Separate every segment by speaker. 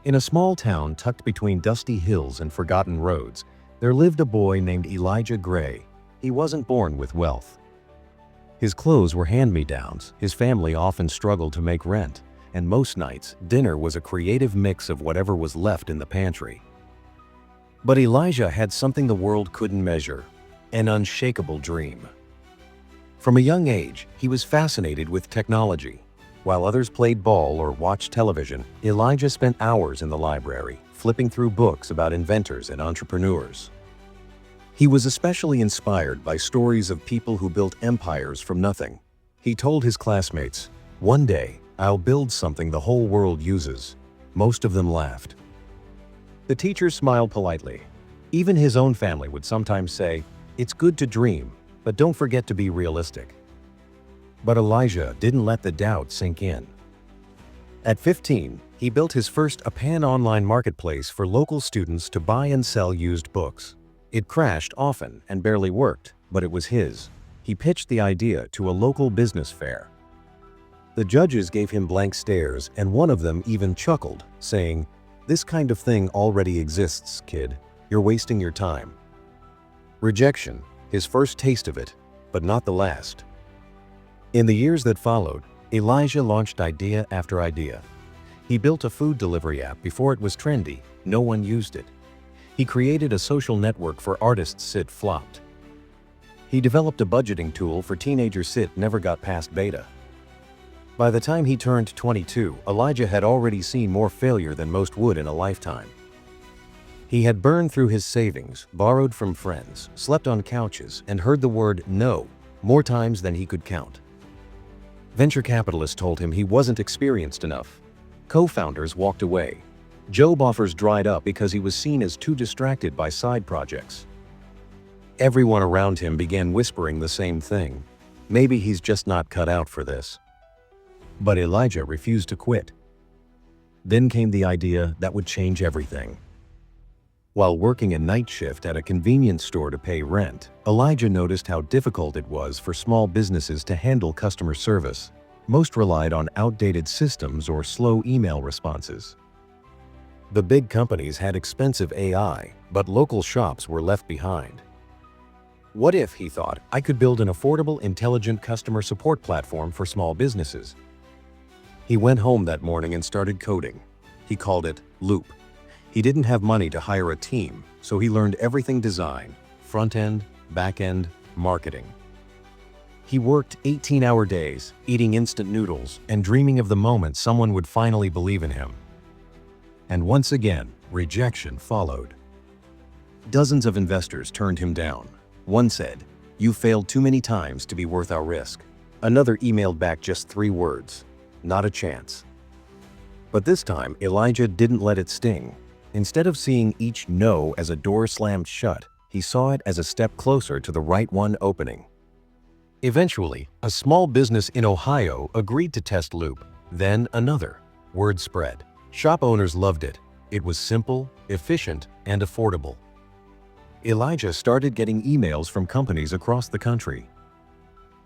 Speaker 1: In a small town tucked between dusty hills and forgotten roads, there lived a boy named Elijah Gray. He wasn't born with wealth. His clothes were hand-me-downs, his family often struggled to make rent, and most nights, dinner was a creative mix of whatever was left in the pantry. But Elijah had something the world couldn't measure: an unshakable dream. From a young age, he was fascinated with technology. While others played ball or watched television, Elijah spent hours in the library, flipping through books about inventors and entrepreneurs. He was especially inspired by stories of people who built empires from nothing. He told his classmates, "One day, I'll build something the whole world uses." Most of them laughed. The teachers smiled politely. Even his own family would sometimes say, "It's good to dream, but don't forget to be realistic." But Elijah didn't let the doubt sink in. At 15, he built his first pan-online marketplace for local students to buy and sell used books. It crashed often and barely worked, but it was his. He pitched the idea to a local business fair. The judges gave him blank stares, and one of them even chuckled, saying, "This kind of thing already exists, kid. You're wasting your time." Rejection, his first taste of it, but not the last. In the years that followed, Elijah launched idea after idea. He built a food delivery app before it was trendy. No one used it. He created a social network for artists. It flopped. He developed a budgeting tool for teenagers. It never got past beta. By the time he turned 22, Elijah had already seen more failure than most would in a lifetime. He had burned through his savings, borrowed from friends, slept on couches, and heard the word "no" more times than he could count. Venture capitalists told him he wasn't experienced enough. Co-founders walked away. Job offers dried up because he was seen as too distracted by side projects. Everyone around him began whispering the same thing: maybe he's just not cut out for this. But Elijah refused to quit. Then came the idea that would change everything. While working a night shift at a convenience store to pay rent, Elijah noticed how difficult it was for small businesses to handle customer service. Most relied on outdated systems or slow email responses. The big companies had expensive AI, but local shops were left behind. What if, he thought, I could build an affordable, intelligent customer support platform for small businesses? He went home that morning and started coding. He called it Loop. He didn't have money to hire a team, so he learned everything: design, front-end, back-end, marketing. He worked 18-hour days, eating instant noodles and dreaming of the moment someone would finally believe in him. And once again, rejection followed. Dozens of investors turned him down. One said, "You failed too many times to be worth our risk." Another emailed back just 3 words: "Not a chance." But this time, Elijah didn't let it sting. Instead of seeing each no as a door slammed shut, he saw it as a step closer to the right one opening. Eventually, a small business in Ohio agreed to test Loop. Then another. Word spread. Shop owners loved it. It was simple, efficient, and affordable. Elijah started getting emails from companies across the country.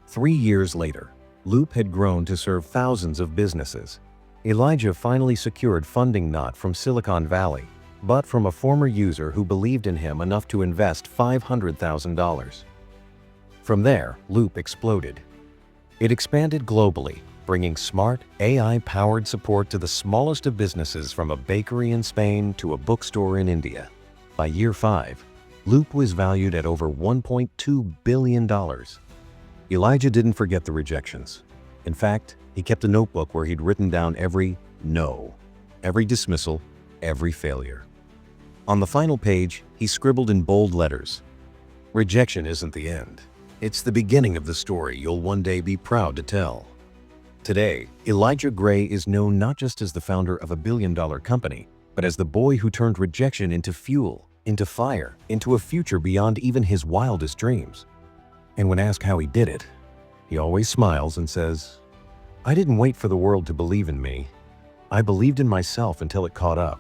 Speaker 1: 3 years later, Loop had grown to serve thousands of businesses. Elijah finally secured funding not from Silicon Valley, but from a former user who believed in him enough to invest $500,000. From there, Loop exploded. It expanded globally, bringing smart, AI-powered support to the smallest of businesses, from a bakery in Spain to a bookstore in India. By year 5, Loop was valued at over $1.2 billion. Elijah didn't forget the rejections. In fact, he kept a notebook where he'd written down every no, every dismissal, every failure. On the final page, he scribbled in bold letters, "Rejection isn't the end. It's the beginning of the story you'll one day be proud to tell." Today, Elijah Gray is known not just as the founder of a billion-dollar company, but as the boy who turned rejection into fuel, into fire, into a future beyond even his wildest dreams. And when asked how he did it, he always smiles and says, "I didn't wait for the world to believe in me. I believed in myself until it caught up."